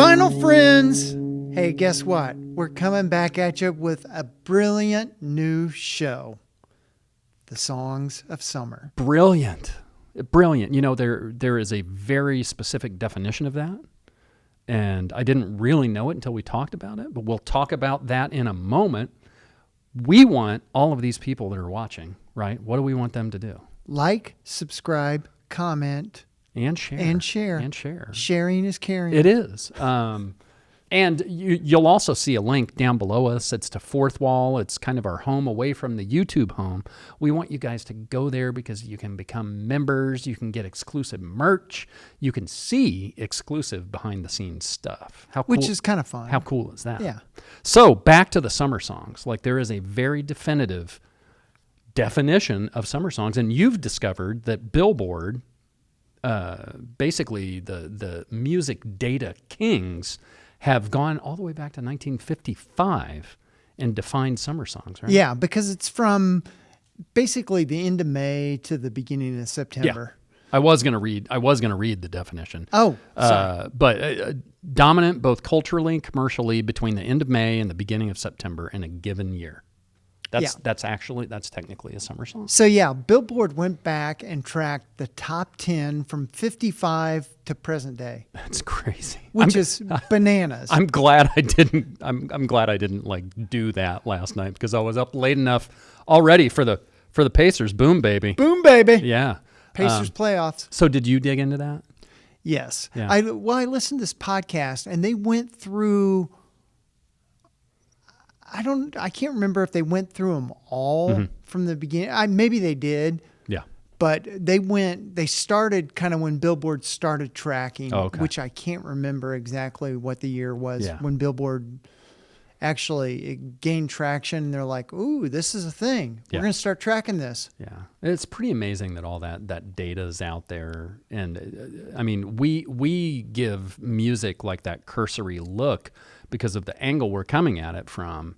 Vinyl friends! Hey, guess what? We're coming back at you with a brilliant new show. The Songs of Summer. Brilliant. Brilliant. You know, there is a very specific definition of that. And I didn't really know it until we talked about it, but we'll talk about that in a moment. We want all of these people that are watching, right? What do we want them to do? Like, subscribe, comment, and share. And share. And share. Sharing is caring. It is. And you'll also see a link down below us. It's to Fourth Wall. It's kind of our home away from the YouTube home. We want you guys to go there because you can become members. You can get exclusive merch. You can see exclusive behind-the-scenes stuff. How cool, which is kind of fun. How cool is that? Yeah. So back to the summer songs. Like, there is a very definitive definition of summer songs. And you've discovered that Billboard, basically the music data kings, have gone all the way back to 1955 and defined summer songs, right? Yeah, because it's from basically the end of May to the beginning of September. Yeah. I was going to read the definition. Oh, sorry. But dominant both culturally and commercially between the end of May and the beginning of September in a given year. That's technically a summer song. So yeah, Billboard went back and tracked the top 10 from 55 to present day. That's crazy. Which is bananas. I'm glad I didn't. I'm glad I didn't like do that last night because I was up late enough already for the Pacers. Boom, baby. Boom, baby. Yeah. Pacers playoffs. So did you dig into that? Yes. Yeah. I listened to this podcast and they went through. I can't remember if they went through them all from the beginning. Maybe they did. Yeah. But they started kind of when Billboard started tracking, which I can't remember exactly what the year was when Billboard actually gained traction. And they're like, ooh, this is a thing. We're going to start tracking this. Yeah. It's pretty amazing that all that data is out there. And I mean, we give music like that cursory look because of the angle we're coming at it from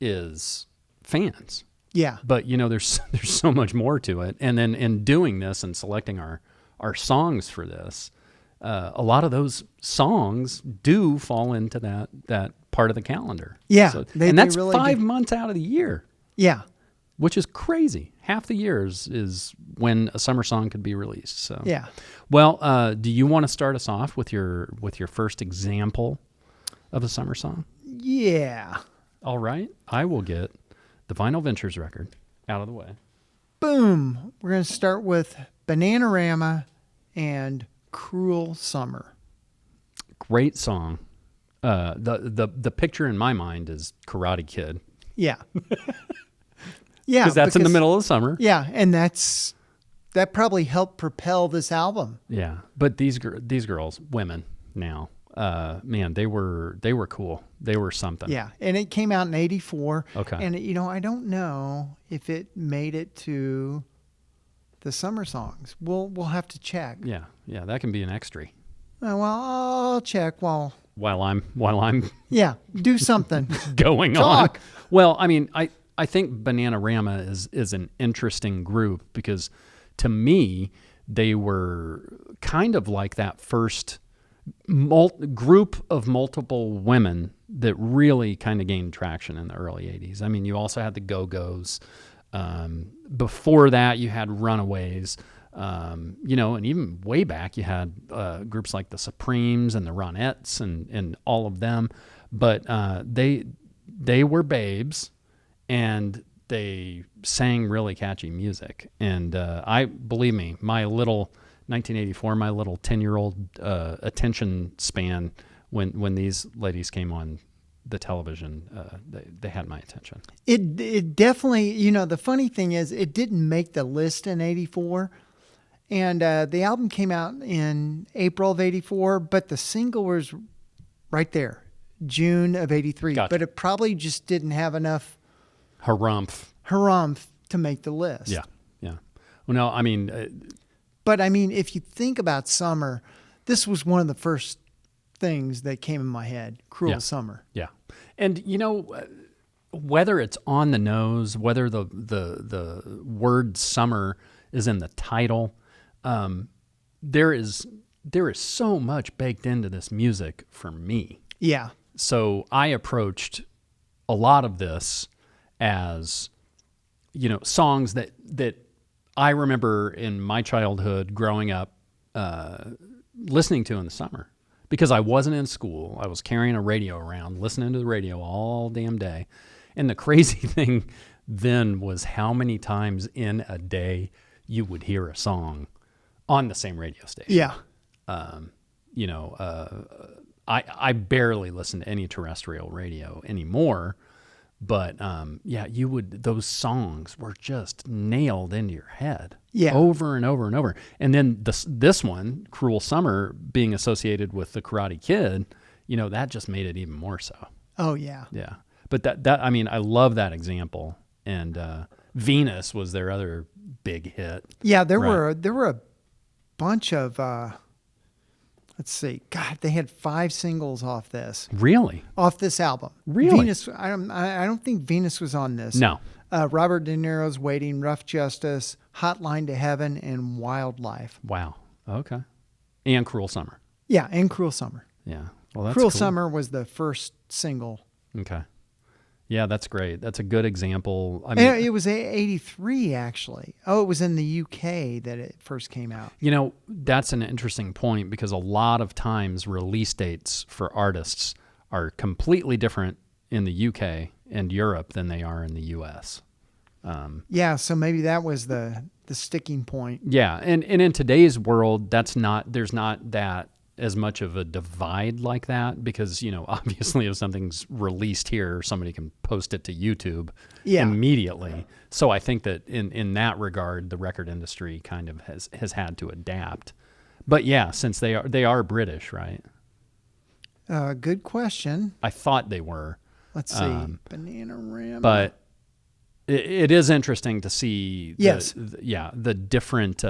is fans. Yeah. But, you know, there's so much more to it. And then in doing this and selecting our songs for this, a lot of those songs do fall into that part of the calendar. Yeah. So, and that's really 5 months out of the year. Yeah. Which is crazy. Half the year is when a summer song could be released. So yeah. Well, do you want to start us off with your first example of a summer song? Yeah. All right. I will get the Vinyl Ventures record out of the way. Boom. We're going to start with Bananarama and Cruel Summer. Great song. The picture in my mind is Karate Kid. Yeah. Yeah. Because that's in the middle of the summer. Yeah. And that probably helped propel this album. Yeah. But these girls, women now, man, they were cool. They were something. Yeah, and it came out in '84. Okay. And I don't know if it made it to the summer songs. We'll have to check. Yeah, that can be an extra. Well, I'll check while I'm yeah, do something going Talk. on. Well, I mean, I think Bananarama is an interesting group because to me they were kind of like that first group of multiple women that really kind of gained traction in the early 80s. I mean, you also had the Go-Go's. Before that, you had Runaways. And even way back, you had groups like the Supremes and the Ronettes and all of them. But they were babes, and they sang really catchy music. And believe me, my little 1984, my little 10-year-old attention span when these ladies came on the television, they had my attention. It definitely, the funny thing is it didn't make the list in '84, and the album came out in April of '84, but the single was right there, June of '83. Gotcha. But it probably just didn't have enough harumph to make the list. Yeah. Well, no, I mean... But I mean, if you think about summer, this was one of the first things that came in my head, Cruel Summer. Yeah. And, whether it's on the nose, whether the word summer is in the title, there is there is so much baked into this music for me. Yeah. So I approached a lot of this as, songs that I remember in my childhood growing up listening to in the summer. Because I wasn't in school. I was carrying a radio around, listening to the radio all damn day. And the crazy thing then was how many times in a day you would hear a song on the same radio station. Yeah. I barely listen to any terrestrial radio anymore, but those songs were just nailed into your head over and over and over. And then this one, Cruel Summer, being associated with the Karate Kid, that just made it even more so. Oh yeah. Yeah. But I love that example. And Venus was their other big hit. Yeah, there were a bunch of let's see. God, they had 5 singles off this. Really? Off this album. Really? Venus. I don't think Venus was on this. No. Robert De Niro's Waiting, Rough Justice, Hotline to Heaven, and Wildlife. Wow. Okay. And Cruel Summer. Yeah, and Cruel Summer. Yeah. Well, that's Cruel cool. Summer was the first single. Okay. Yeah, that's great. That's a good example. I mean, and it was 83 actually. Oh, it was in the UK that it first came out. That's an interesting point because a lot of times release dates for artists are completely different in the UK and Europe than they are in the US. So maybe that was the sticking point. Yeah, and in today's world, there's not that as much of a divide like that because, obviously if something's released here, somebody can post it to YouTube immediately. So I think that in that regard, the record industry kind of has had to adapt. But yeah, since they are British, right? Good question. I thought they were. Let's see. Bananarama. But it is interesting to see the different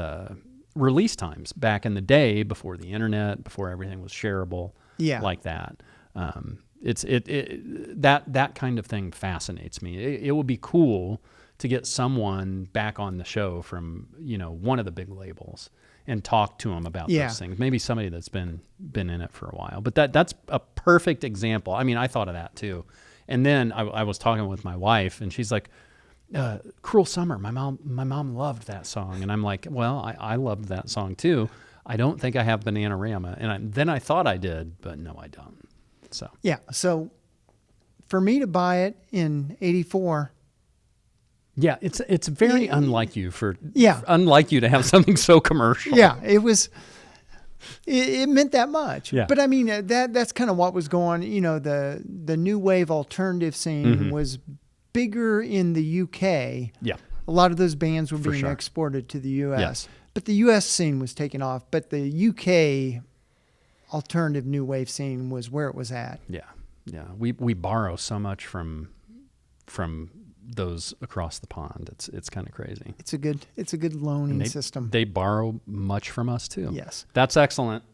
release times back in the day before the internet, before everything was shareable, like that. That kind of thing fascinates me. It would be cool to get someone back on the show from one of the big labels and talk to them about those things. Maybe somebody that's been in it for a while. But that's a perfect example. I mean, I thought of that too. And then I was talking with my wife, and she's like, Cruel Summer. My mom loved that song. And I'm like, well, I loved that song too. I don't think I have Bananarama. And then I thought I did, but no, I don't. So. Yeah. So for me to buy it in 84. Yeah. It's very unlike you unlike you to have something so commercial. Yeah. It meant that much. Yeah. But I mean, that's kind of what was going, the new wave alternative scene was bigger in the UK. Yeah. A lot of those bands were being exported to the US. Yes. But the US scene was taking off. But the UK alternative new wave scene was where it was at. Yeah. Yeah. We borrow so much from those across the pond. It's kind of crazy. It's a good loaning system. They borrow much from us too. Yes. That's excellent.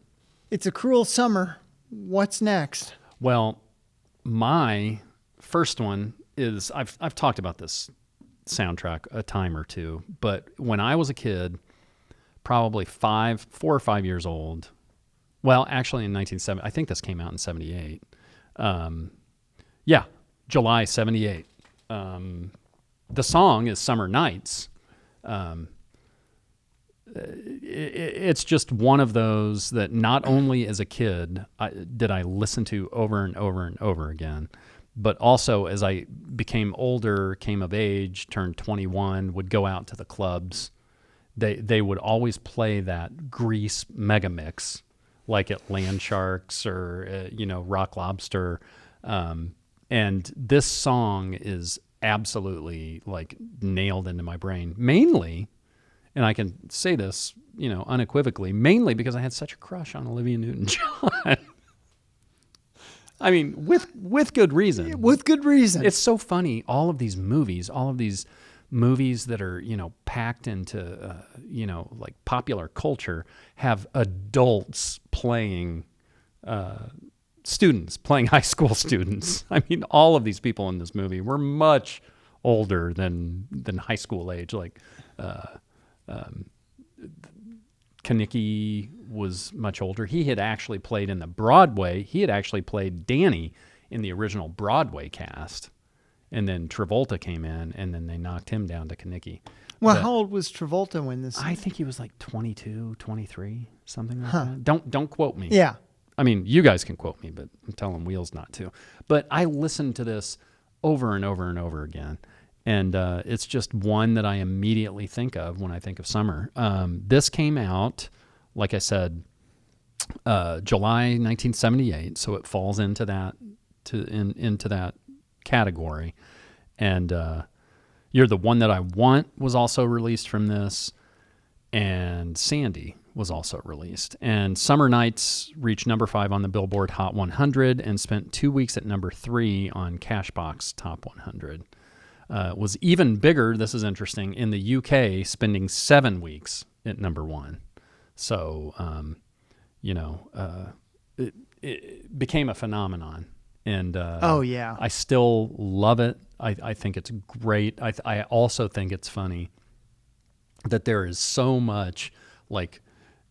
It's a Cruel Summer. What's next? Well, my first one is I've talked about this soundtrack a time or two, but when I was a kid, probably 4 or 5 years old. Well, actually in 1970, I think this came out in 78. July 78. The song is Summer Nights. It's just one of those that not only as a kid did I listen to over and over and over again, but also as I became older, came of age, turned 21, would go out to the clubs, they would always play that Grease mega mix, like at Land Sharks or Rock Lobster, and this song is absolutely like nailed into my brain. Mainly, and I can say this unequivocally, mainly because I had such a crush on Olivia Newton-John. I mean, with good reason. With good reason. It's so funny. All of these movies that are, packed into, like popular culture have adults playing, students playing high school students. I mean, all of these people in this movie were much older than high school age. Like, Kanicki was much older. He had actually played in the Broadway. He had actually played Danny in the original Broadway cast. And then Travolta came in, and then they knocked him down to Kanicki. Well, how old was Travolta when this? I think he was like 22, 23, something like that. Don't quote me. Yeah. I mean, you guys can quote me, but I'm telling Wheels not to. But I listened to this over and over and over again. And it's just one that I immediately think of when I think of summer. This came out, like I said, July 1978, so it falls into that into that category. And You're the One That I Want was also released from this, and Sandy was also released. And Summer Nights reached number 5 on the Billboard Hot 100 and spent 2 weeks at number 3 on Cashbox Top 100. Was even bigger, this is interesting, in the UK, spending 7 weeks at number 1. So, it became a phenomenon. And I still love it. I think it's great. I also think it's funny that there is so much like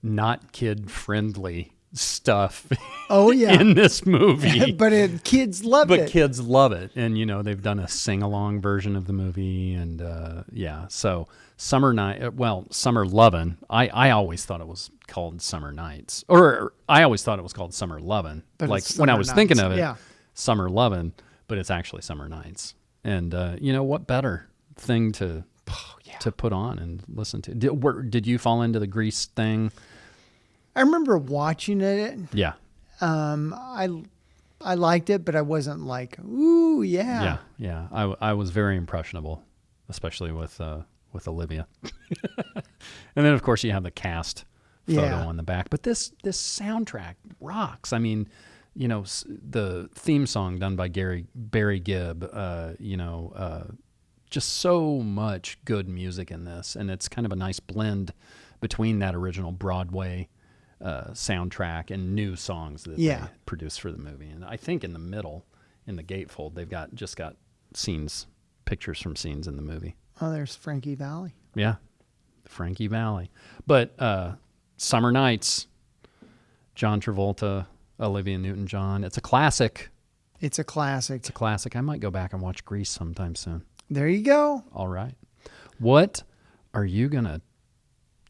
not kid-friendly stuff in this movie. But kids love it. But kids love it. And, they've done a sing-along version of the movie. And, so Summer Lovin', I always thought it was called Summer Nights. Or I always thought it was called Summer Lovin'. But like when I was thinking of it, Summer Lovin', but it's actually Summer Nights. And, what better thing to put on and listen to? Did you fall into the Grease thing? I remember watching it. Yeah. I liked it, but I wasn't like, ooh, yeah. Yeah. I was very impressionable, especially with Olivia. And then, of course, you have the cast photo on the back. But this soundtrack rocks. I mean, the theme song done by Barry Gibb, just so much good music in this. And it's kind of a nice blend between that original Broadway soundtrack and new songs that they produced for the movie. And I think in the middle, in the gatefold, they've got pictures from scenes in the movie. Oh, there's Frankie Valli. Yeah, Frankie Valli. But Summer Nights, John Travolta, Olivia Newton-John. It's a classic. It's a classic. I might go back and watch Grease sometime soon. There you go. All right. What are you going to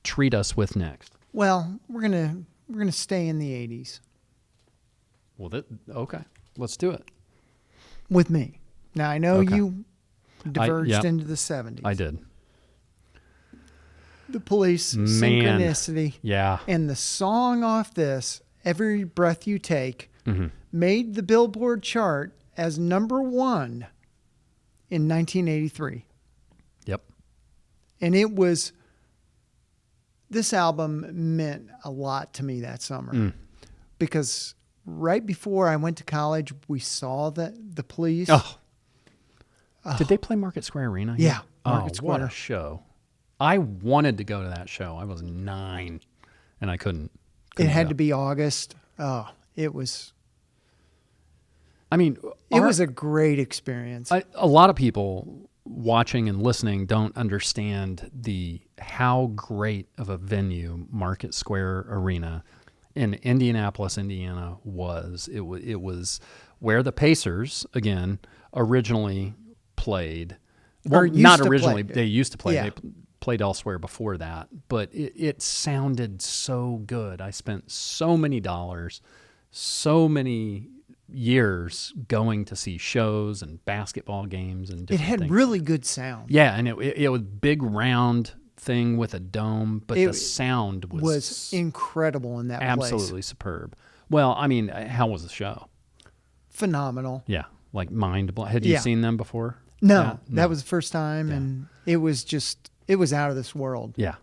treat us with next? Well, we're gonna stay in the 80s. Well, okay. Let's do it. With me. Now, I know you diverged into the 70s. I did. The Police, Synchronicity. Yeah. And the song off this, Every Breath You Take, made the Billboard chart as number 1 in 1983. Yep. And this album meant a lot to me that summer because right before I went to college, we saw the Police. Did they play Market Square Arena? Yeah. Market Square. What a show. I wanted to go to that show. I was 9 and I couldn't it had to be August. Oh, it was. I mean, it was a great experience. A lot of people watching and listening don't understand how great of a venue Market Square Arena in Indianapolis, Indiana was. It was where the Pacers, again, originally played. Well, not originally. They used to play. Yeah. They played elsewhere before that. But it sounded so good. I spent so many dollars, so many years going to see shows and basketball games and different things. It had really good sound. Yeah, and it was big round thing with a dome, but the sound was incredible in that place. Absolutely superb. Well, I mean, how was the show? Phenomenal. Yeah, like mind-blowing. Had you seen them before? No, that was the first time, and it was out of this world. Yeah.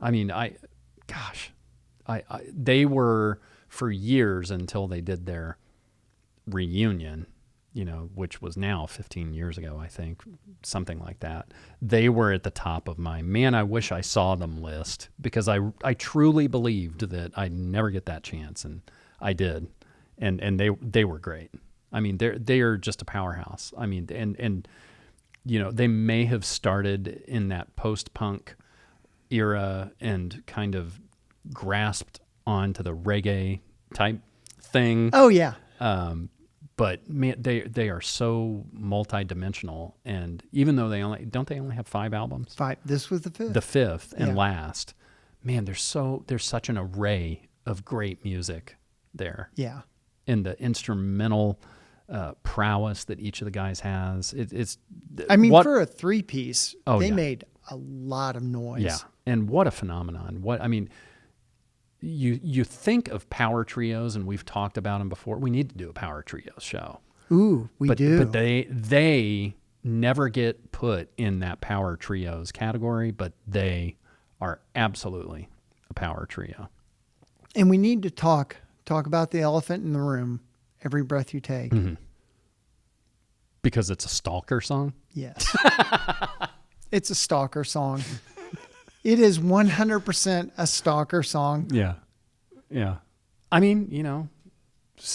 I mean, they were for years until they did their reunion, which was now 15 years ago, I think, something like that. They were at the top of my, man, I wish I saw them list, because I truly believed that I'd never get that chance, and I did. And they were great. I mean, they are just a powerhouse. I mean, and they may have started in that post-punk era and kind of grasped onto the reggae type thing. Oh yeah. But man, they are so multi-dimensional, and even though they only have 5 albums? 5. This was the 5th. The 5th and last. Man, there's such an array of great music there. Yeah. And the instrumental prowess that each of the guys has. It's. I mean, for a 3-piece, they made a lot of noise. Yeah, and what a phenomenon! You think of power trios, and we've talked about them before. We need to do a power trios show. Ooh, we do. But they never get put in that power trios category, but they are absolutely a power trio. And we need to talk about the elephant in the room, Every Breath You Take. Mm-hmm. Because it's a stalker song? Yes. It's a stalker song. It is 100% a stalker song. Yeah. Yeah. I mean, you know.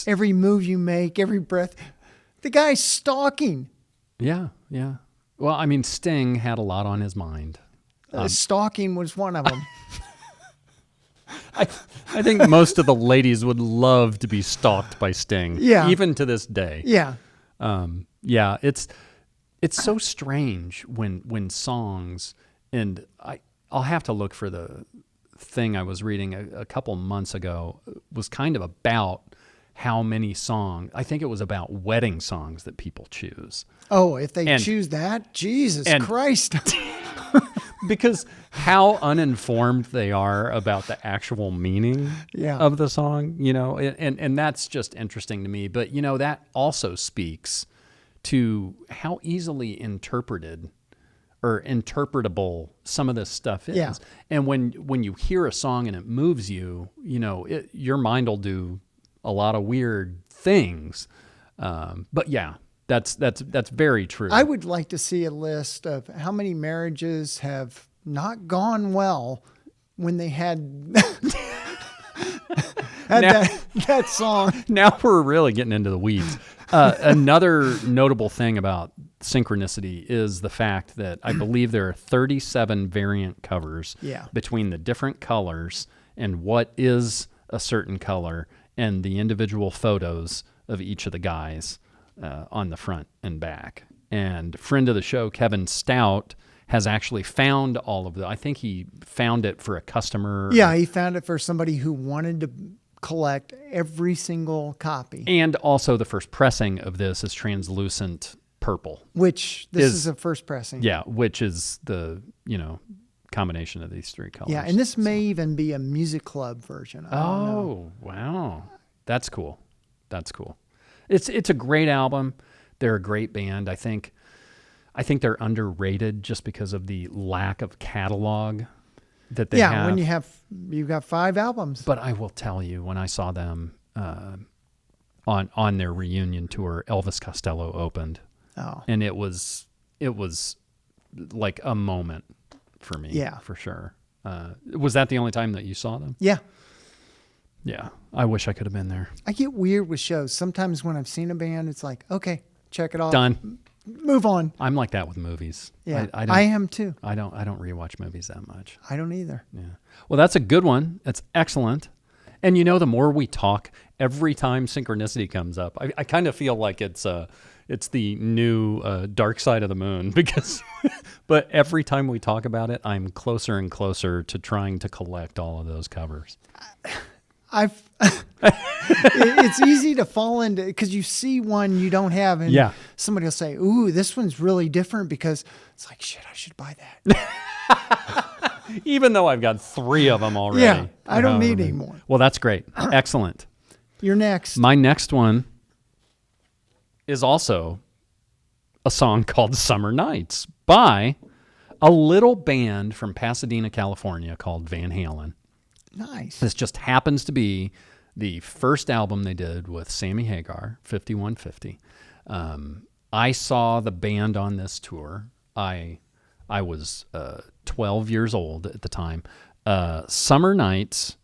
Every move you make, every breath. The guy's stalking. Yeah. Yeah. Well, I mean, Sting had a lot on his mind. Stalking was one of them. I think most of the ladies would love to be stalked by Sting. Yeah. Even to this day. Yeah. Yeah. It's so strange when songs, and I'll have to look for the thing I was reading a couple months ago, was kind of about how many songs. I think it was about wedding songs that people choose. Oh, if they choose that, Jesus Christ. Because how uninformed they are about the actual meaning of the song, you know, and that's just interesting to me. But, you know, that also speaks to how easily interpreted or interpretable some of this stuff is. Yeah. And when you hear a song and it moves you, you know, your mind will do a lot of weird things. But yeah, that's very true. I would like to see a list of how many marriages have not gone well when they had that song. Now we're really getting into the weeds. Another notable thing about Synchronicity is the fact that I believe there are 37 variant covers between the different colors and what is a certain color and the individual photos of each of the guys on the front and back. And friend of the show, Kevin Stout, has actually found all of I think he found it for a customer. Yeah, he found it for somebody who wanted to collect every single copy. And also the first pressing of this is translucent purple. Which this is a first pressing. Yeah, which is the, you know, combination of these 3 colors. Yeah, and this may even be a music club version. I don't know. Wow. That's cool. That's cool. It's a great album. They're a great band. I think they're underrated just because of the lack of catalog that they have. Yeah, when you've got 5 albums. But I will tell you, when I saw them on their reunion tour, Elvis Costello opened. Oh. And it was like a moment for me. Yeah. For sure. Was that the only time that you saw them? Yeah. Yeah. I wish I could have been there. I get weird with shows. Sometimes when I've seen a band, it's like, okay, check it off. Done. Move on. I'm like that with movies. Yeah. I am too. I don't rewatch movies that much. I don't either. Yeah. Well, that's a good one. That's excellent. And you know, the more we talk, every time Synchronicity comes up, I kind of feel like it's the new Dark Side of the Moon, because but every time we talk about it, I'm closer and closer to trying to collect all of those covers. It's easy to fall into, because you see one you don't have, and somebody will say, "Ooh, this one's really different," because it's like, shit, I should buy that. Even though I've got 3 of them already. Yeah, I don't need any more. Well, that's great. Excellent. You're next. My next one is also a song called Summer Nights by a little band from Pasadena, California called Van Halen. Nice. This just happens to be the first album they did with Sammy Hagar, 5150. I saw the band on this tour. I was 12 years old at the time. Summer Nights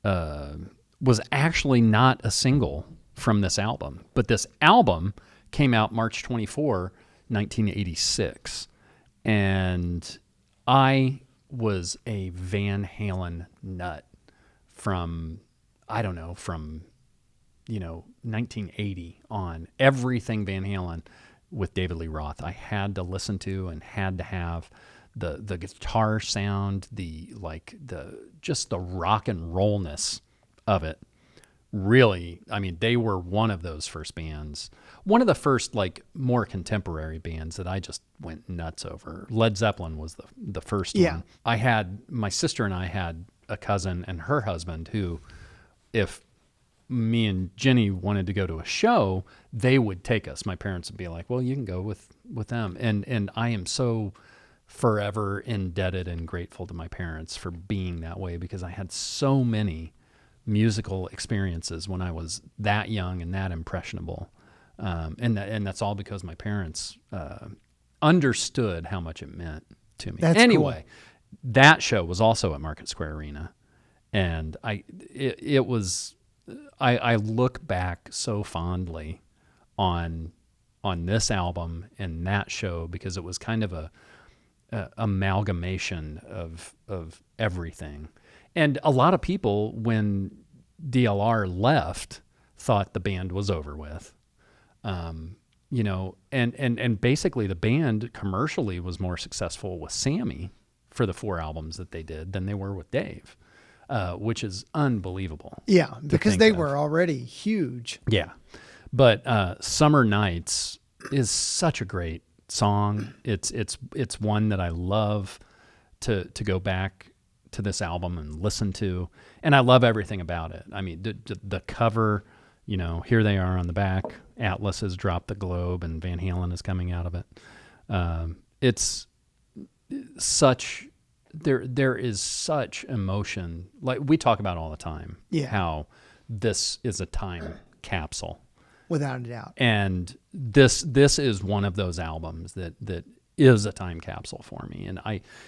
was actually not a single from this album, but this album came out March 24, 1986. And I was a Van Halen nut from 1980 on. Everything Van Halen with David Lee Roth, I had to listen to and had to have the guitar sound, the rock and rollness of it. Really, I mean, they were one of those first bands, one of the first like more contemporary bands that I just went nuts over. Led Zeppelin was the first one. My sister and I had a cousin and her husband who, if me and Jenny wanted to go to a show, they would take us. My parents would be like, well, you can go with them. And I am so forever indebted and grateful to my parents for being that way, because I had so many musical experiences when I was that young and that impressionable. And that's all because my parents understood how much it meant to me. That's anyway, cool. That show was also at Market Square Arena. And I look back so fondly on this album and that show, because it was kind of a amalgamation of everything. And a lot of people, when DLR left, thought the band was over with. And basically the band commercially was more successful with Sammy for the 4 albums that they did than they were with Dave, which is unbelievable. Yeah, because they were already huge. Yeah. But Summer Nights is such a great song. It's one that I love to go back to this album and listen to, and I love everything about it. I mean, the cover, here they are on the back. Atlas has dropped the globe, and Van Halen is coming out of it. It's such there is such emotion, like we talk about all the time. Yeah. How this is a time capsule, without a doubt. And this is one of those albums that is a time capsule for me. And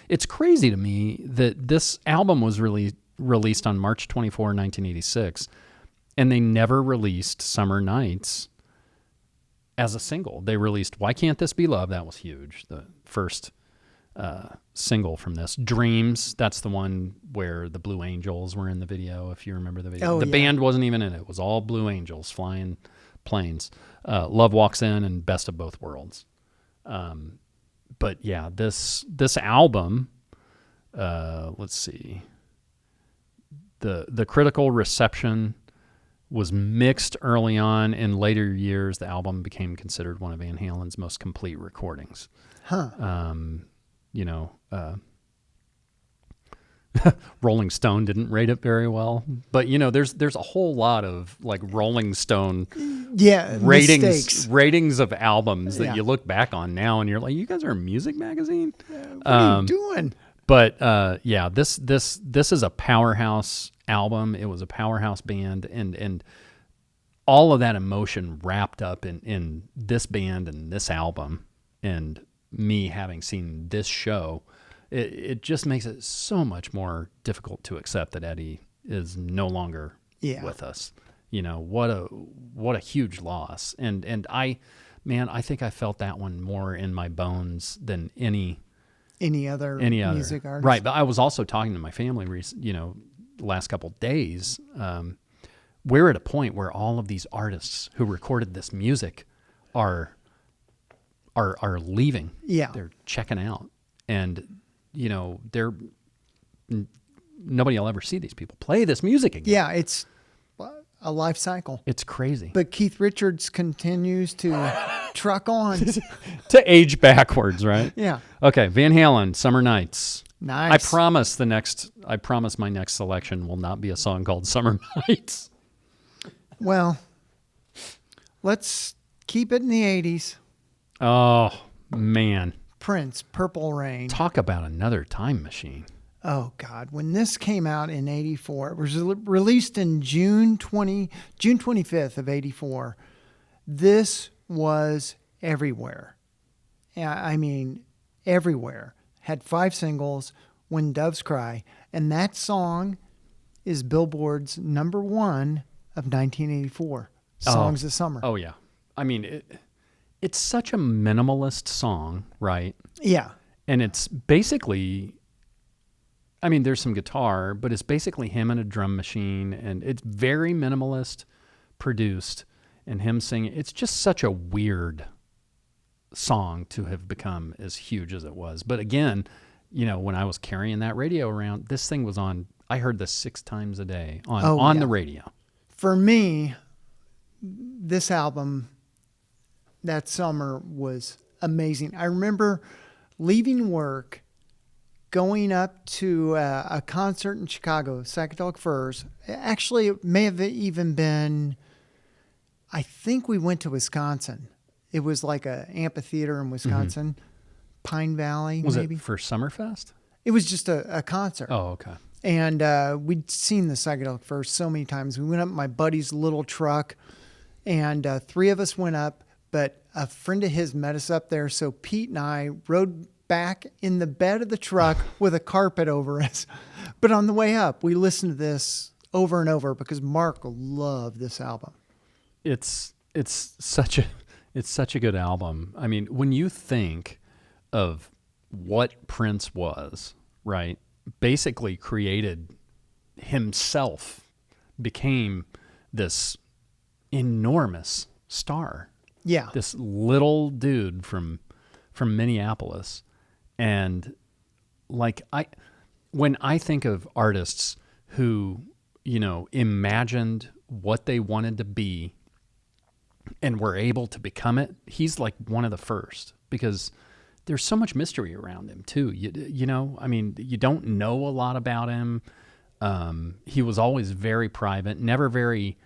it's crazy to me that this album was released on March 24, 1986, and they never released Summer Nights as a single. They released Why Can't This Be Love? That was huge. The first single from this. Dreams, that's the one where the Blue Angels were in the video, if you remember the video. The band wasn't even in it. It was all Blue Angels flying planes. Love Walks In and Best of Both Worlds. But yeah, this album, let's see. The critical reception was mixed early on. In later years, the album became considered one of Van Halen's most complete recordings. Rolling Stone didn't rate it very well, but there's a whole lot of like Rolling Stone ratings of albums that you look back on now and you're like, you guys are a music magazine. What are you doing? But this is a powerhouse album. It was a powerhouse band, and all of that emotion wrapped up in this band and this album, and me having seen this show. It just makes it so much more difficult to accept that Eddie is no longer with us. What a huge loss. And I think I felt that one more in my bones than any other music artist. Right. But I was also talking to my family, the last couple of days. We're at a point where all of these artists who recorded this music are leaving. Yeah. They're checking out. And nobody will ever see these people play this music again. Yeah, it's a life cycle. It's crazy. But Keith Richards continues to truck on. To age backwards, right? Yeah. Okay, Van Halen, Summer Nights. Nice. I promise my next selection will not be a song called Summer Nights. Well, let's keep it in the 80s. Oh, man. Prince, Purple Rain. Talk about another time machine. Oh, God. When this came out in 84, it was released in June 25th of 84. This was everywhere. I mean, everywhere. Had 5 singles, When Doves Cry. And that song is Billboard's number 1 of 1984. Songs of Summer. Oh, yeah. I mean, it's such a minimalist song, right? Yeah. And it's basically I mean, there's some guitar, but it's basically him and a drum machine, and it's very minimalist produced, and him singing. It's just such a weird song to have become as huge as it was. But again, when I was carrying that radio around, this thing was on. I heard this 6 times a day on the radio. For me, this album that summer was amazing. I remember leaving work, going up to a concert in Chicago, Psychedelic Furs. Actually, it may have even been, I think we went to Wisconsin. It was like an amphitheater in Wisconsin, Pine Valley, was maybe. Was it for Summerfest? It was just a concert. Oh, okay. And we'd seen the Psychedelic Furs so many times. We went up in my buddy's little truck, and 3 of us went up, but a friend of his met us up there. So Pete and I rode back in the bed of the truck with a carpet over us. But on the way up, we listened to this over and over because Mark loved this album. It's such a good album. I mean, when you think of what Prince was, right? Basically created himself, became this enormous star. Yeah. This little dude from Minneapolis. And when I think of artists who, imagined what they wanted to be and were able to become it, he's like one of the first, because there's so much mystery around him too. You don't know a lot about him. He was always very private, never very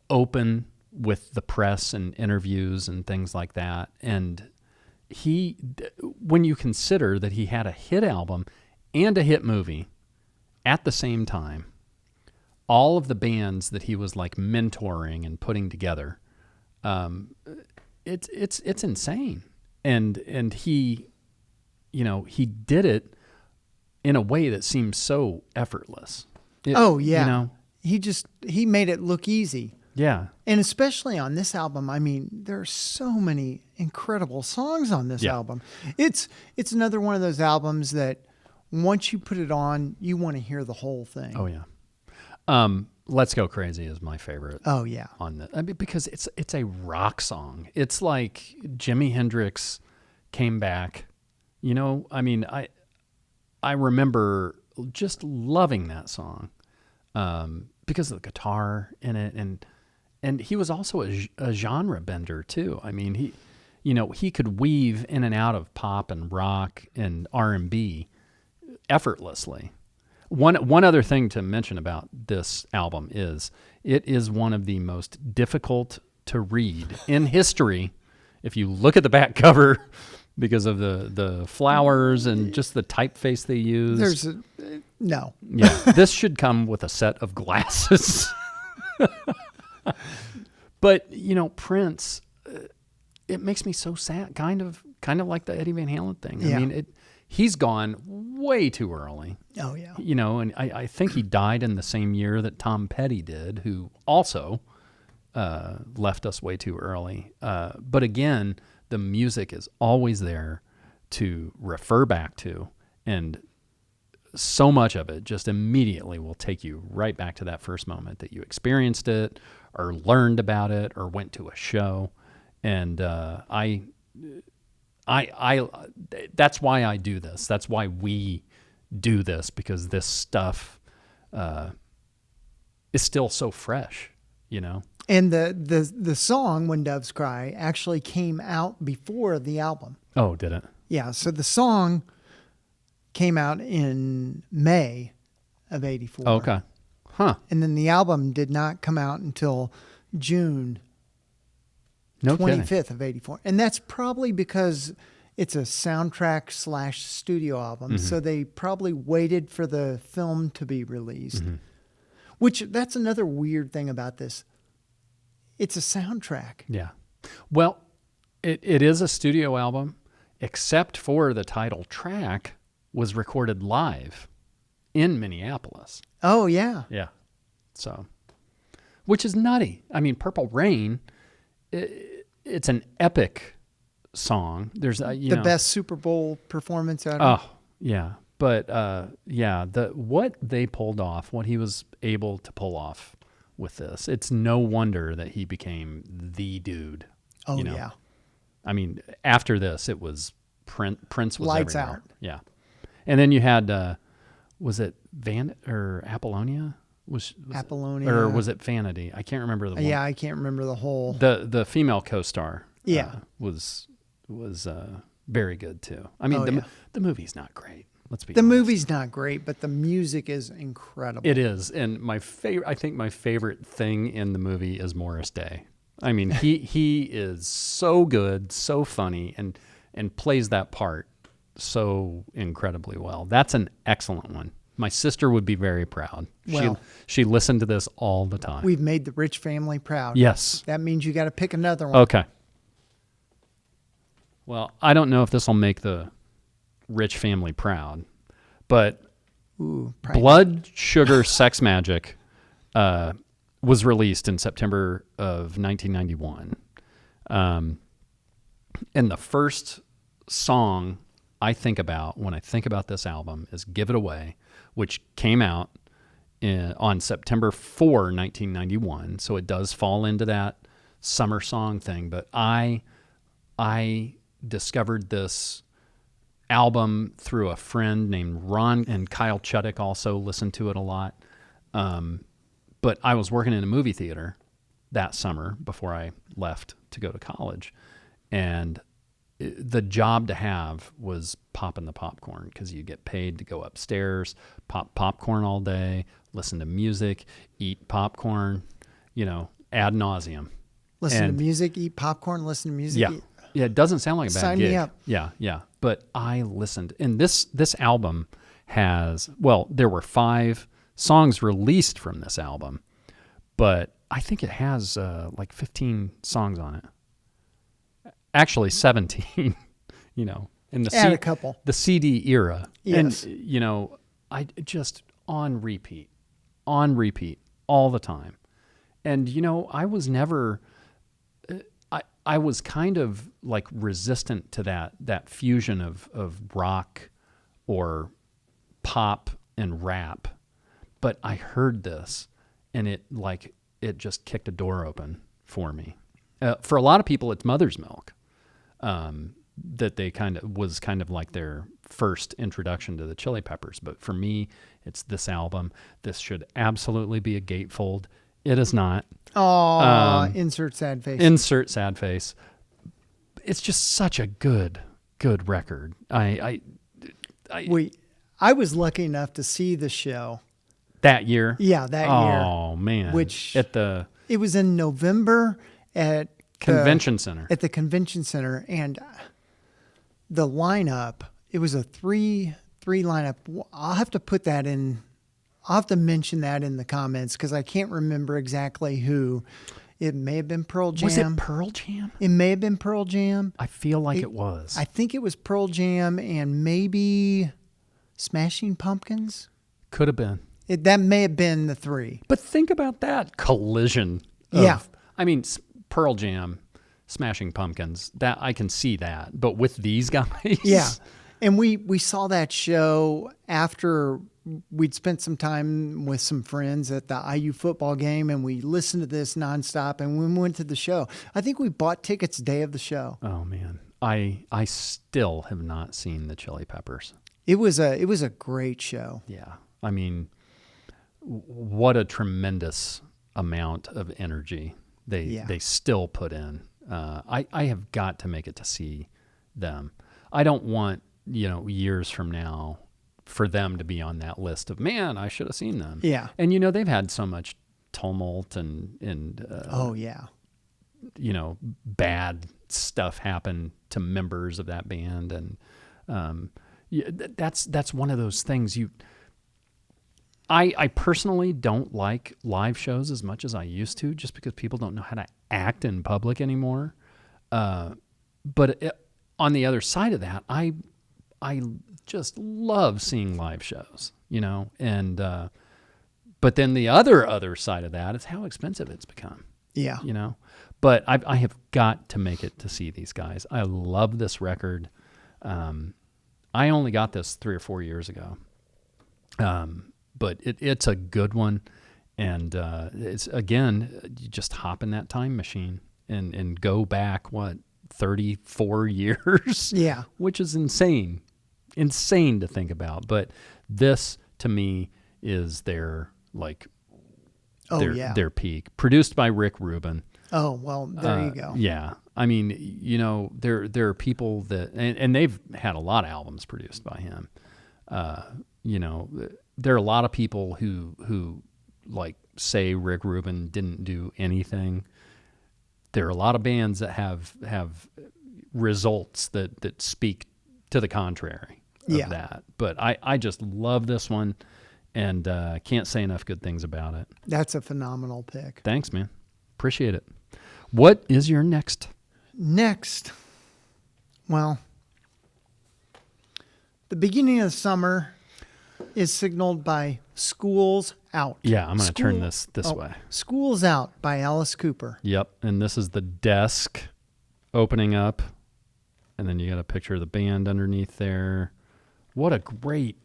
open with the press and interviews and things like that. And when you consider that he had a hit album and a hit movie at the same time, all of the bands that he was like mentoring and putting together, it's insane. And he did it in a way that seems so effortless. He made it look easy. Yeah. And especially on this album, I mean, there are so many incredible songs on this album. It's another one of those albums that once you put it on, you want to hear the whole thing. Oh yeah. Let's Go Crazy is my favorite. Oh yeah. On the, because it's a rock song. It's like Jimi Hendrix came back. I remember just loving that song because of the guitar in it, and he was also a genre bender too. I mean, he could weave in and out of pop and rock and R&B effortlessly. One other thing to mention about this album is it is one of the most difficult to read in history. If you look at the back cover, because of the flowers and just the typeface they use. No. Yeah, this should come with a set of glasses. But Prince, it makes me so sad. Kind of like the Eddie Van Halen thing. Yeah. I mean, he's gone way too early. Oh yeah. And I think he died in the same year that Tom Petty did, who also left us way too early. But again, the music is always there to refer back to, and so much of it just immediately will take you right back to that first moment that you experienced it or learned about it or went to a show. And I that's why I do this. That's why we do this, because this stuff is still so fresh, And the song When Doves Cry actually came out before the album. Oh, did it? Yeah, so the song came out in May of 84. Okay. Huh. And then the album did not come out until June 25th of 84. And that's probably because it's a soundtrack / studio album. Mm-hmm. So they probably waited for the film to be released. Mm-hmm. Which, that's another weird thing about this. It's a soundtrack. Yeah. Well, it is a studio album, except for the title track was recorded live in Minneapolis. Oh, yeah. Yeah. So, which is nutty. I mean, Purple Rain, it's an epic song. There's the best Super Bowl performance ever. Oh, yeah. But what they pulled off, what he was able to pull off with this, it's no wonder that he became the dude. Oh, yeah. I mean, after this, it was Prince was Lights everywhere. out. Yeah. And then you had, was it Apollonia? Apollonia. Or was it Vanity? I can't remember the one. Yeah, I can't remember the whole. The female co-star was very good too. I mean, the movie's not great. Let's be honest. Movie's not great, but the music is incredible. It is. And I think my favorite thing in the movie is Morris Day. I mean, he is so good, so funny, and plays that part so incredibly well. That's an excellent one. My sister would be very proud. Well, she listened to this all the time. We've made the Rich family proud. Yes. That means you got to pick another one. Okay. Well, I don't know if this will make the Rich family proud, but Blood Sugar Sex Magic was released in September of 1991. And the first song I think about when I think about this album is Give It Away, which came out on September 4, 1991. So it does fall into that summer song thing. But I discovered this album through a friend named Ron, and Kyle Chuddick also listened to it a lot. But I was working in a movie theater that summer before I left to go to college. And the job to have was popping the popcorn, because you get paid to go upstairs, pop popcorn all day, listen to music, eat popcorn, ad nauseum. Listen to music, eat popcorn, listen to music. Yeah. Yeah, it doesn't sound like a bad Sign gig. me up. Yeah. But I listened. And this album has, there were 5 songs released from this album, but I think it has like 15 songs on it. Actually 17, in the Add a couple. The CD era. Yes. And, I just on repeat all the time. And, I was never, I was kind of like resistant to that fusion of rock or pop and rap. But I heard this, and it just kicked a door open for me. For a lot of people, it's Mother's Milk. That they was kind of like their first introduction to the Chili Peppers. But for me, it's this album. This should absolutely be a gatefold. It is not. Oh, insert sad face. Insert sad face. It's just such a good record. I was lucky enough to see the show that year. Yeah, that year. Oh man! Which it was in November at Convention Center. At the Convention Center, and the lineup. It was a three lineup. I'll have to put that in. I'll have to mention that in the comments, because I can't remember exactly who. It may have been Pearl Jam. Was it Pearl Jam? It may have been Pearl Jam. I feel like it was. I think it was Pearl Jam and maybe Smashing Pumpkins. Could have been. That may have been the 3. But think about that collision. I mean, Pearl Jam, Smashing Pumpkins, that I can see that. But with these guys. Yeah. And we saw that show after we'd spent some time with some friends at the IU football game, and we listened to this nonstop, and we went to the show. I think we bought tickets day of the show. Oh man. I still have not seen the Chili Peppers. It was a great show. Yeah. I mean, what a tremendous amount of energy they still put in. I have got to make it to see them. I don't want, years from now for them to be on that list of, man, I should have seen them. Yeah. And, they've had so much tumult and oh yeah. Bad stuff happen to members of that band. And that's one of those things I personally don't like live shows as much as I used to, just because people don't know how to act in public anymore. But on the other side of that, I just love seeing live shows, and but then the other side of that is how expensive it's become. Yeah. But I have got to make it to see these guys. I love this record. I only got this 3 or 4 years ago. But it's a good one. And it's, again, you just hop in that time machine and go back, 34 years? Yeah. Which is insane to think about. But this, to me, is their their peak. Produced by Rick Rubin. Oh, well, there you go. Yeah. I mean, there are people that, and they've had a lot of albums produced by him. There are a lot of people who say Rick Rubin didn't do anything. There are a lot of bands that have results that speak to the contrary of that. But I just love this one, and can't say enough good things about it. That's a phenomenal pick. Thanks, man. Appreciate it. What is your next? Next, well, the beginning of the summer is signaled by School's Out. Yeah, I'm going to turn this way. School's Out by Alice Cooper. Yep, and this is the desk opening up, and then you got a picture of the band underneath there. What a great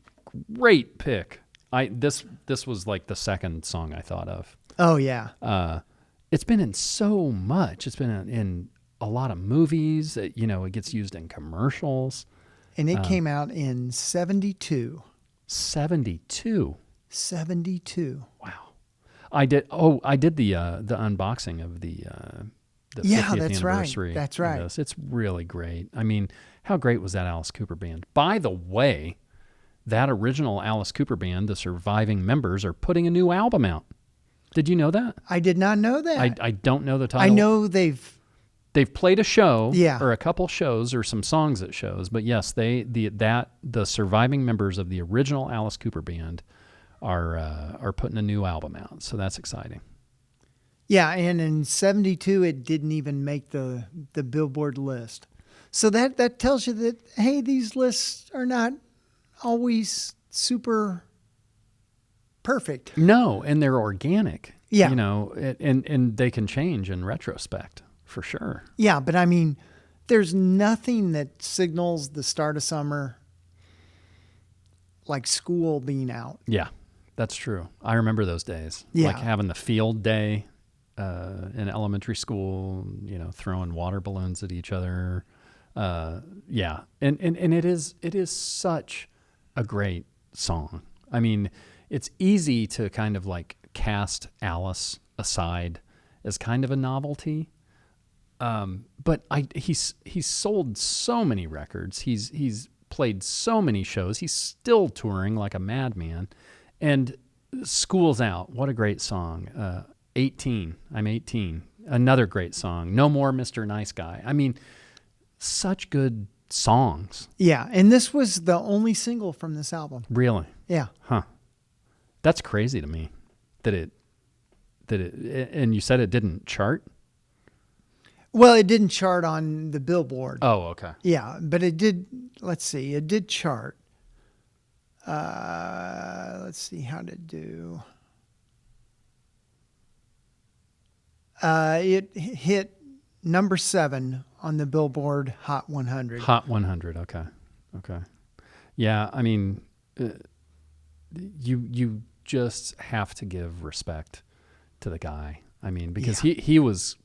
pick. This was like the second song I thought of. Oh, yeah. It's been in so much. It's been in a lot of movies. It gets used in commercials. And it came out in 72. 72. 72. Wow. I did the unboxing of the 50th anniversary. Right. That's right. It's really great. I mean, how great was that Alice Cooper band? By the way, that original Alice Cooper band, the surviving members, are putting a new album out. Did you know that? I did not know that. I don't know the title. I know they've played a show, yeah, or a couple shows, or some songs at shows. But yes, the surviving members of the original Alice Cooper band are putting a new album out. So that's exciting. Yeah, and in 72, it didn't even make the Billboard list. So that tells you that, hey, these lists are not always super perfect. No, and they're organic. Yeah. And they can change in retrospect, for sure. Yeah, but I mean, there's nothing that signals the start of summer like school being out. Yeah, that's true. I remember those days. Yeah. Like having the field day in elementary school, throwing water balloons at each other. Yeah. And it is such a great song. I mean, it's easy to kind of like cast Alice aside as kind of a novelty. But he's sold so many records. He's played so many shows. He's still touring like a madman. And School's Out, what a great song. 18, I'm 18. Another great song. No More Mr. Nice Guy. I mean, such good songs. Yeah, and this was the only single from this album. Really? Yeah. Huh. That's crazy to me that it and you said it didn't chart? Well, it didn't chart on the Billboard. Oh, okay. Yeah, but it did, let's see, it did chart. Let's see, how did it do? It hit number 7 on the Billboard Hot 100. Hot 100, okay. Yeah, I mean, you just have to give respect to the guy. I mean, because he was,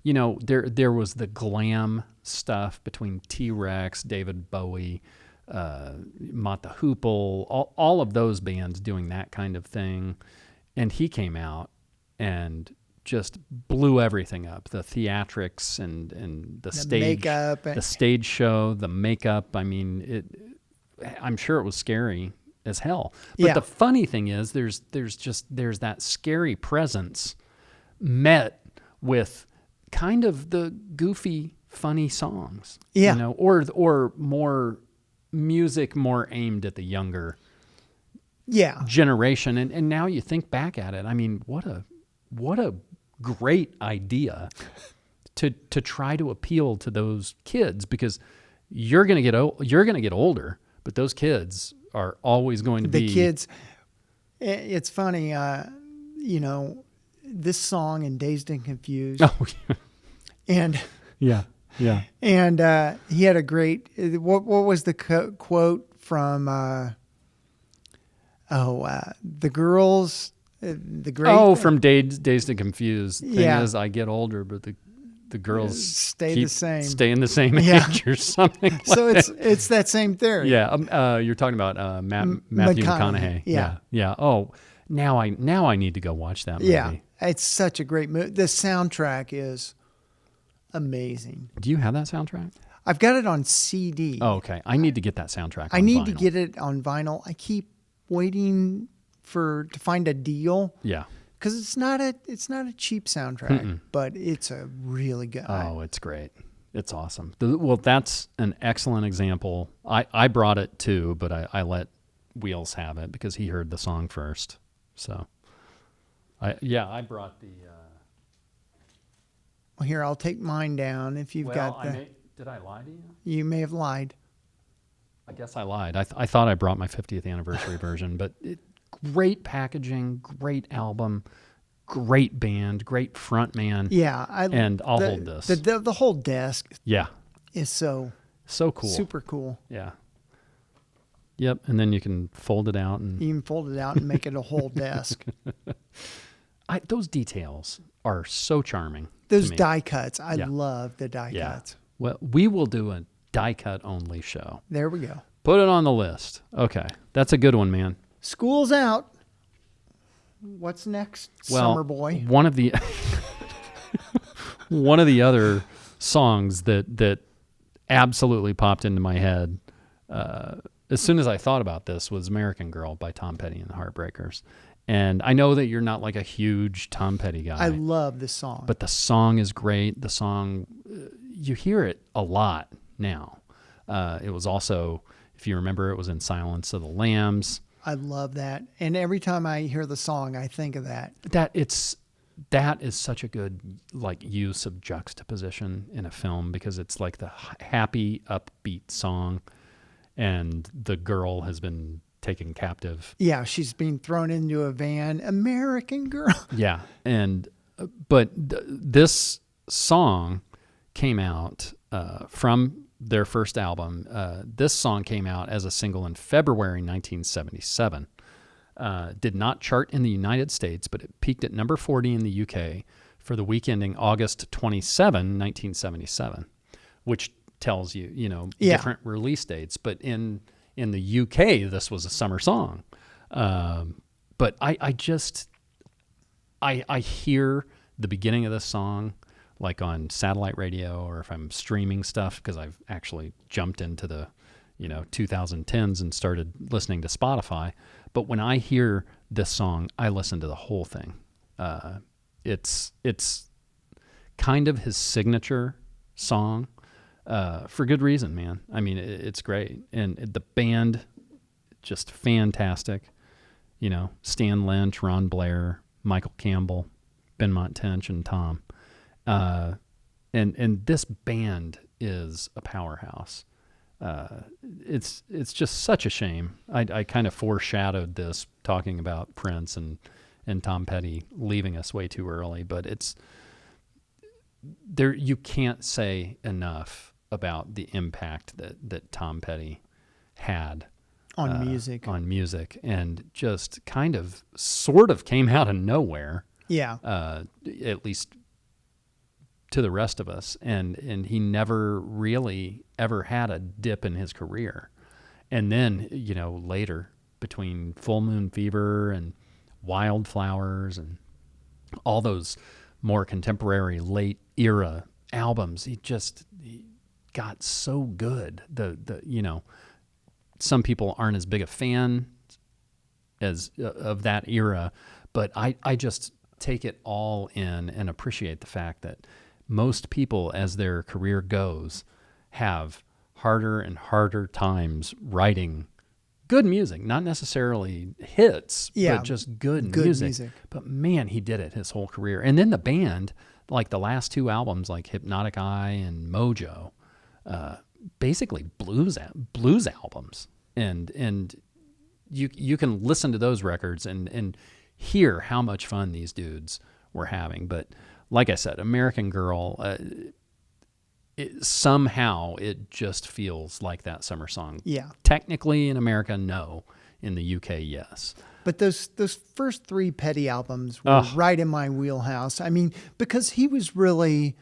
there was the glam stuff between T-Rex, David Bowie, Mott the Hoople, all of those bands doing that kind of thing. And he came out and just blew everything up. The theatrics and the stage makeup, the stage show, the makeup. I mean, I'm sure it was scary as hell. But the funny thing is there's that scary presence met with kind of the goofy, funny songs. Yeah. Or more music more aimed at the younger generation. And now you think back at it, I mean, what a great idea to try to appeal to those kids, because you're going to get older, but those kids are always going to be the kids. It's funny, this song and Dazed and Confused. Oh, yeah. And yeah, Yeah. And he had a great, what was the quote from, the girls, the great. Oh, from Dazed and Confused. Thing Yeah. is, I get older, but the girls stay keep the same. Staying the same Yeah. age or something. So like it's that same theory. Yeah. You're talking about Matthew McConaughey. Yeah. Yeah. Oh, now I need to go watch that movie. Yeah. It's such a great movie. The soundtrack is amazing. Do you have that soundtrack? I've got it on CD. Oh, okay. I need to get that soundtrack. I on need vinyl. to get it on vinyl. I keep waiting to find a deal. Yeah. Because it's not a cheap soundtrack, but it's a really good. Oh, it's great. It's awesome. Well, that's an excellent example. I brought it too, but I let Wheels have it because he heard the song first. So, I brought the. Well, here, I'll take mine down if you've got the. Did I lie to you? You may have lied. I guess I lied. I thought I brought my 50th anniversary version, but great packaging, great album, great band, great front man. Yeah, and I'll hold this. The whole desk. Yeah, is so cool, super cool. Yeah. Yep, and then you can fold it out and you can fold it out and make it a whole desk. Those details are so charming. Those die cuts, I love the die cuts. Well, we will do a die cut only show. There we go. Put it on the list. Okay, that's a good one, man. School's out. What's next, Summer Boy? One of the other songs that absolutely popped into my head as soon as I thought about this was American Girl by Tom Petty and the Heartbreakers. And I know that you're not like a huge Tom Petty guy. I love this song. But the song is great. The song, you hear it a lot now. It was also, if you remember, it was in Silence of the Lambs. I love that. And every time I hear the song, I think of that. That is such a good like use of juxtaposition in a film because it's like the happy, upbeat song and the girl has been taken captive. Yeah, she's being thrown into a van. American Girl. Yeah. And but this song came out from their first album. This song came out as a single in February 1977. Did not chart in the United States, but it peaked at number 40 in the UK for the week ending August 27, 1977, which tells you, different release dates. But in the UK, this was a summer song. But I hear the beginning of this song like on satellite radio or if I'm streaming stuff, because I've actually jumped into the 2010s and started listening to Spotify. But when I hear this song, I listen to the whole thing. It's kind of his signature song for good reason, man. I mean, it's great. And the band, just fantastic. Stan Lynch, Ron Blair, Michael Campbell, Benmont Tench, and Tom. And this band is a powerhouse. It's just such a shame. I kind of foreshadowed this talking about Prince and Tom Petty leaving us way too early, but it's there. You can't say enough about the impact that Tom Petty had on music, and just kind of sort of came out of nowhere. Yeah. At least to the rest of us, and he never really ever had a dip in his career. And then later, between Full Moon Fever and Wildflowers and all those more contemporary late era albums, he got so good. Some people aren't as big a fan of that era, but I just take it all in and appreciate the fact that most people, as their career goes, have harder and harder times writing good music, not necessarily hits, but just good music. But man, he did it his whole career. And then the band, like the last two albums, like Hypnotic Eye and Mojo, basically blues albums. And you can listen to those records and hear how much fun these dudes were having. But like I said, American Girl, somehow it just feels like that summer song. Yeah. Technically in America, no. In the UK, yes. But those first 3 Petty albums were right in my wheelhouse. I mean, because he was really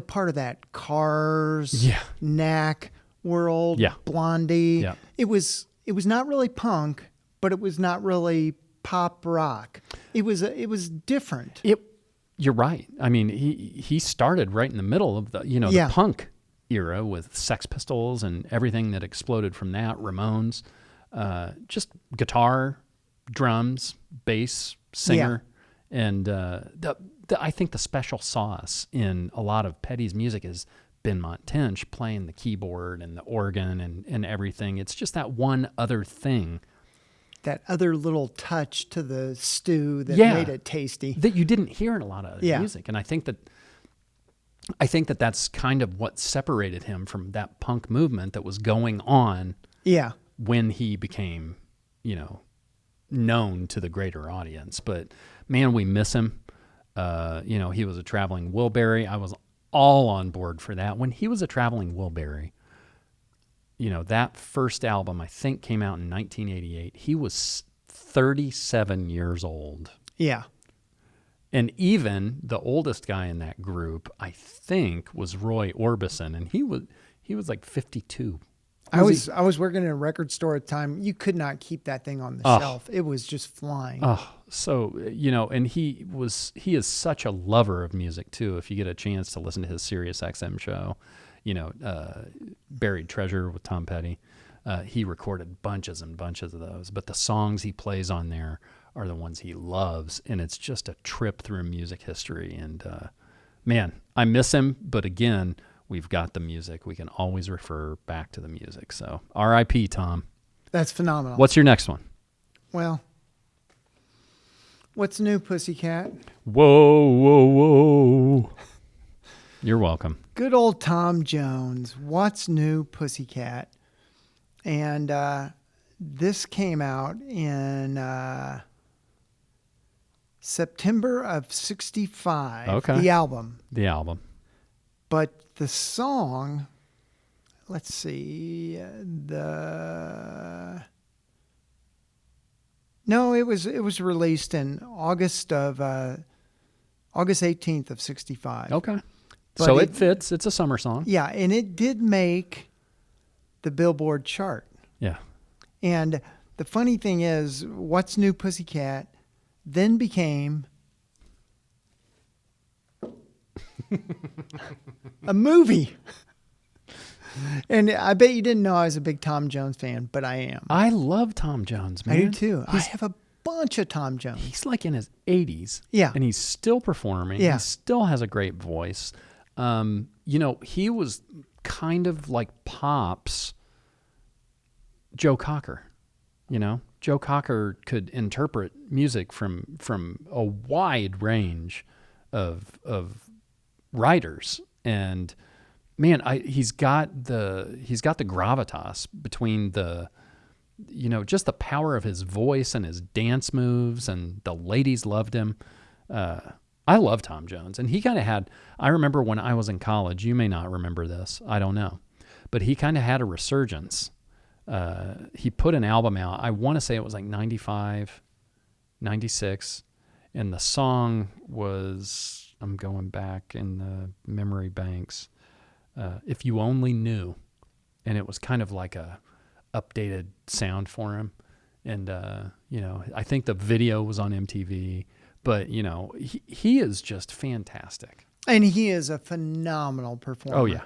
part of that Cars, Knack world, Blondie. Yeah. It was not really punk, but it was not really pop rock. It was different. You're right. I mean, he started right in the middle of the punk era with Sex Pistols and everything that exploded from that. Ramones, just guitar, drums, bass, singer, and I think the special sauce in a lot of Petty's music is Benmont Tench playing the keyboard and the organ and everything. It's just that one other thing. That other little touch to the stew that made it tasty. That you didn't hear in a lot of other music. And I think that that's kind of what separated him from that punk movement that was going on when he became, known to the greater audience. But man, we miss him. He was a traveling Wilbury. I was all on board for that. When he was a traveling Wilbury, that first album, I think, came out in 1988. He was 37 years old. Yeah. And even the oldest guy in that group, I think, was Roy Orbison, and he was like 52. I was working in a record store at the time. You could not keep that thing on the shelf. It was just flying. So, and he is such a lover of music too. If you get a chance to listen to his Sirius XM show, Buried Treasure with Tom Petty. He recorded bunches and bunches of those, but the songs he plays on there are the ones he loves, and it's just a trip through music history. And man, I miss him, but again, we've got the music. We can always refer back to the music. So R.I.P. Tom. That's phenomenal. What's your next one? Well, what's new, Pussycat? Whoa, whoa, whoa. You're welcome. Good old Tom Jones. What's new, Pussycat? And this came out in September of 65. Okay. The album. But the song, let's see, no, it was released in August 18th of 65. Okay. But so it fits. It's a summer song. Yeah, and it did make the Billboard chart. Yeah. And the funny thing is, What's New, Pussycat then became a movie. And I bet you didn't know I was a big Tom Jones fan, but I am. I love Tom Jones, man. I do too. I have a bunch of Tom Jones. He's like in his 80s. Yeah. And he's still performing. Yeah. He still has a great voice. He was kind of like Pop's Joe Cocker. Joe Cocker could interpret music from a wide range of writers, and man, he's got the gravitas between the just the power of his voice and his dance moves, and the ladies loved him. I love Tom Jones, and he kind of had, I remember when I was in college, you may not remember this, I don't know, but he kind of had a resurgence. He put an album out, I want to say it was like 95, 96, and the song was, I'm going back in the memory banks, If You Only Knew, and it was kind of like a updated sound for him, and I think the video was on MTV, but he is just fantastic, and he is a phenomenal performer. Oh yeah.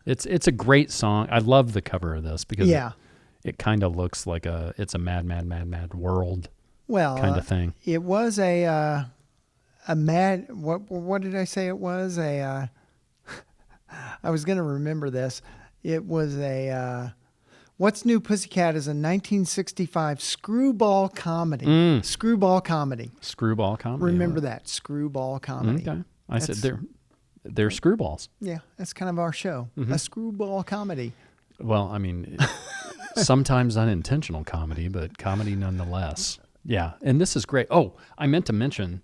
It's a great song. I love the cover of this because it kind of looks like it's a mad world kind of thing. It was a mad, what did I say it was? I was going to remember this. It was What's New, Pussycat is a 1965 screwball comedy. Screwball comedy. Remember that, screwball comedy. Okay. I said they're screwballs. Yeah, that's kind of our show, a screwball comedy. Well, I mean, sometimes unintentional comedy, but comedy nonetheless. Yeah, and this is great. Oh, I meant to mention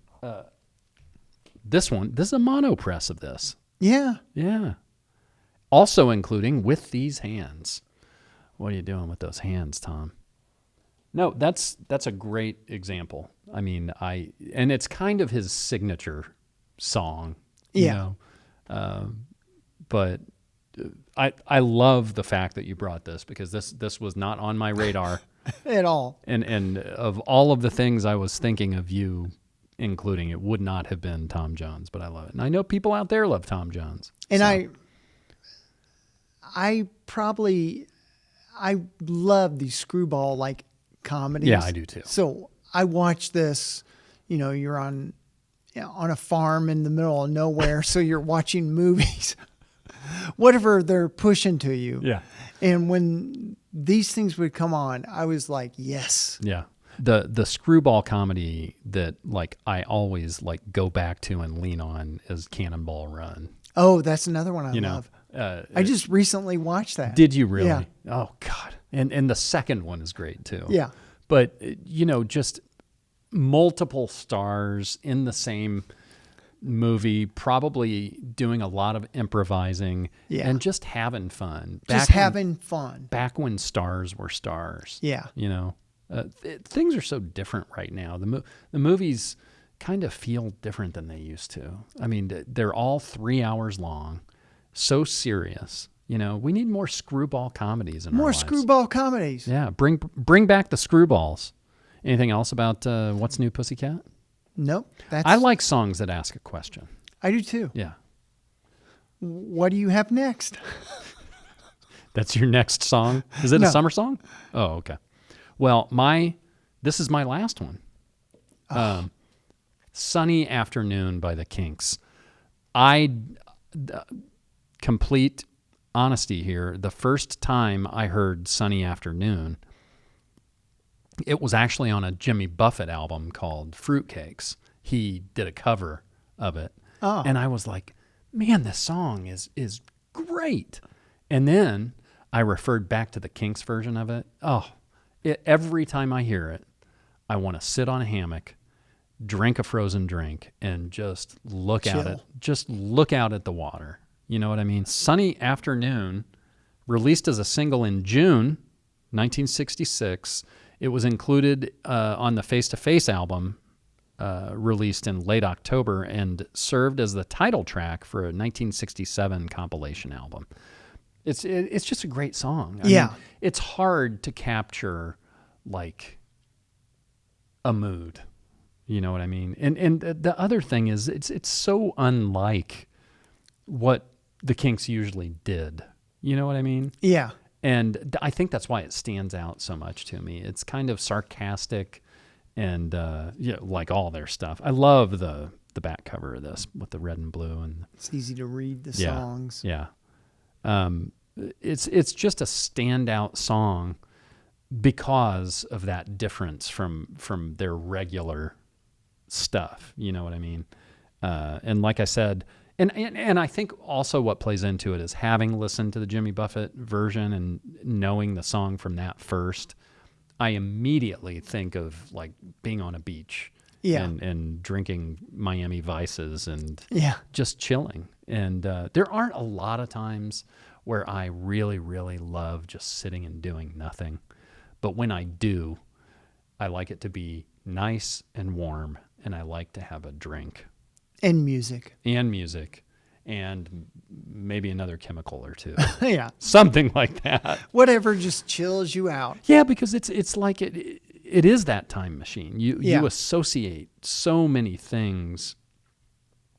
this one. This is a mono press of this. Yeah. Yeah. Also including With These Hands. What are you doing with those hands, Tom? No, that's a great example. I mean, and it's kind of his signature song, you know. But I love the fact that you brought this, because this was not on my radar at all. And of all of the things I was thinking of you including, it would not have been Tom Jones, but I love it. And I know people out there love Tom Jones. And so. I love these screwball like comedies. Yeah, I do too. So I watch this, you're on a farm in the middle of nowhere. So you're watching movies, whatever they're pushing to you. Yeah. And when these things would come on, I was like, yes. Yeah. The screwball comedy that like I always like go back to and lean on is Cannonball Run. Oh, that's another one I love. I just recently watched that. Did you really? Yeah. Oh God. And the second one is great too. Yeah. But just multiple stars in the same movie, probably doing a lot of improvising and just having fun. Back when stars were stars. Yeah. Things are so different right now. The movies kind of feel different than they used to. I mean, they're all 3 hours long, so serious. We need more screwball comedies in our lives. More screwball comedies. Yeah, bring back the screwballs. Anything else about What's New, Pussycat? Nope. I like songs that ask a question. I do too. Yeah. What do you have next? That's your next song? Is it a summer song? Oh, okay. Well, this is my last one. Sunny Afternoon by the Kinks. Complete honesty here, the first time I heard Sunny Afternoon, it was actually on a Jimmy Buffett album called Fruitcakes. He did a cover of it. Oh. And I was like, man, this song is great. And then I referred back to the Kinks version of it. Every time I hear it, I want to sit on a hammock, drink a frozen drink, and just look out at the water. You know what I mean? Sunny Afternoon, released as a single in June 1966. It was included on the Face to Face album, released in late October, and served as the title track for a 1967 compilation album. It's just a great song. I mean, it's hard to capture like a mood. You know what I mean? And the other thing is it's so unlike what the Kinks usually did. You know what I mean? Yeah. And I think that's why it stands out so much to me. It's kind of sarcastic and like all their stuff. I love the back cover of this with the red and blue, and it's easy to read the songs. Yeah. It's just a standout song because of that difference from their regular stuff. You know what I mean? And like I said, and I think also what plays into it is having listened to the Jimmy Buffett version and knowing the song from that first, I immediately think of like being on a beach and drinking Miami Vices and just chilling. And there aren't a lot of times where I really, really love just sitting and doing nothing. But when I do, I like it to be nice and warm, and I like to have a drink. And music. And maybe another chemical or two. Yeah. Something like that. Whatever just chills you out. Yeah, because it's like it is that time machine. You associate so many things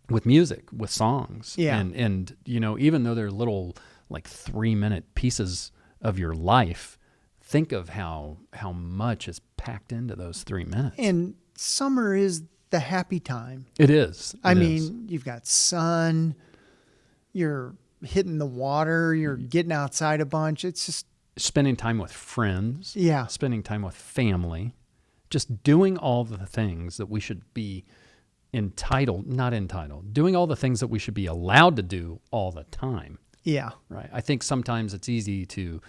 with music, with songs. Yeah. And even though they're little like 3-minute pieces of your life, think of how much is packed into those 3 minutes. And summer is the happy time. It is. I mean, you've got sun, you're hitting the water, you're getting outside a bunch. It's just spending time with friends. Yeah. Spending time with family. Just doing all the things that we should be doing all the things that we should be allowed to do all the time. Yeah. Right. I think sometimes it's easy to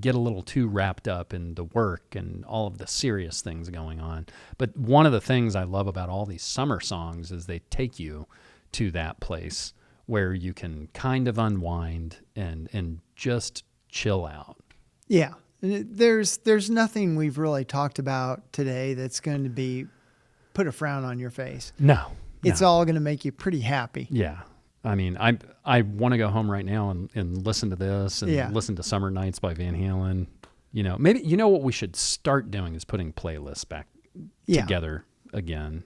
get a little too wrapped up in the work and all of the serious things going on. But one of the things I love about all these summer songs is they take you to that place where you can kind of unwind and just chill out. Yeah. There's nothing we've really talked about today that's going to be put a frown on your face. No. It's all going to make you pretty happy. Yeah. I mean, I want to go home right now and listen to this and listen to Summer Nights by Van Halen. Maybe, what we should start doing is putting playlists back together again.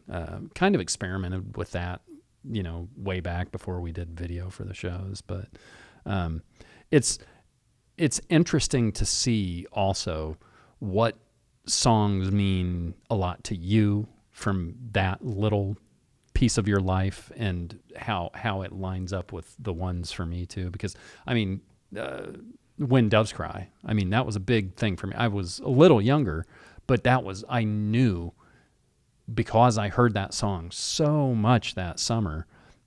Kind of experimented with that, way back before we did video for the shows. But it's interesting to see also what songs mean a lot to you from that little piece of your life and how it lines up with the ones for me too. Because When Doves Cry, that was a big thing for me. I was a little younger, but I knew, because I heard that song so much that summer,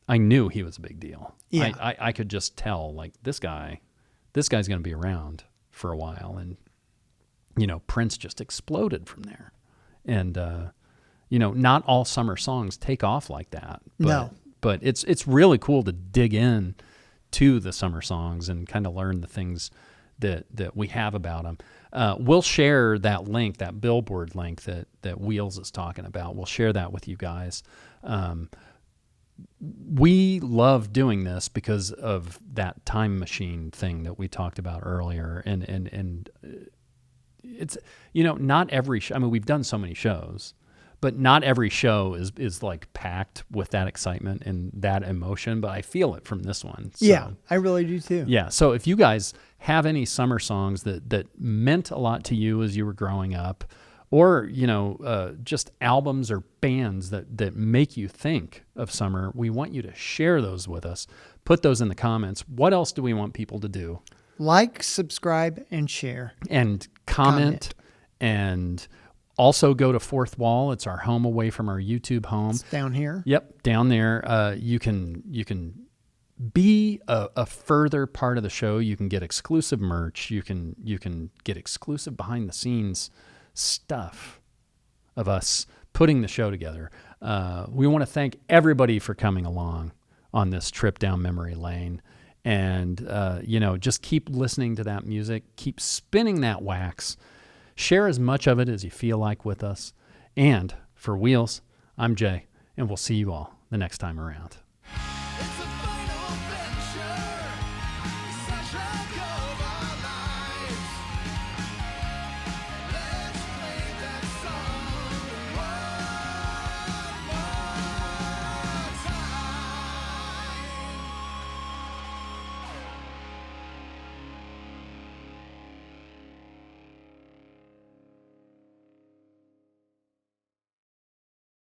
I knew he was a big deal. Yeah. I could just tell, like, this guy's going to be around for a while. And, Prince just exploded from there. And, not all summer songs take off like that. But it's really cool to dig in to the summer songs and kind of learn the things that we have about them. We'll share that link, that Billboard link that Wheels is talking about. We'll share that with you guys. We love doing this because of that time machine thing that we talked about earlier. And it's, not every show. We've done so many shows, but not every show is like packed with that excitement and that emotion, but I feel it from this one. So, yeah, I really do too. Yeah. So if you guys have any summer songs that meant a lot to you as you were growing up, or, just albums or bands that make you think of summer, we want you to share those with us. Put those in the comments. What else do we want people to do? Like, subscribe, and share. And comment. And also go to Fourth Wall. It's our home away from our YouTube home. It's down here. Yep, down there. You can be a further part of the show. You can get exclusive merch. You can get exclusive behind the scenes stuff of us putting the show together. We want to thank everybody for coming along on this trip down memory lane. And, just keep listening to that music. Keep spinning that wax. Share as much of it as you feel like with us. And for Wheels, I'm Jay, and we'll see you all the next time around.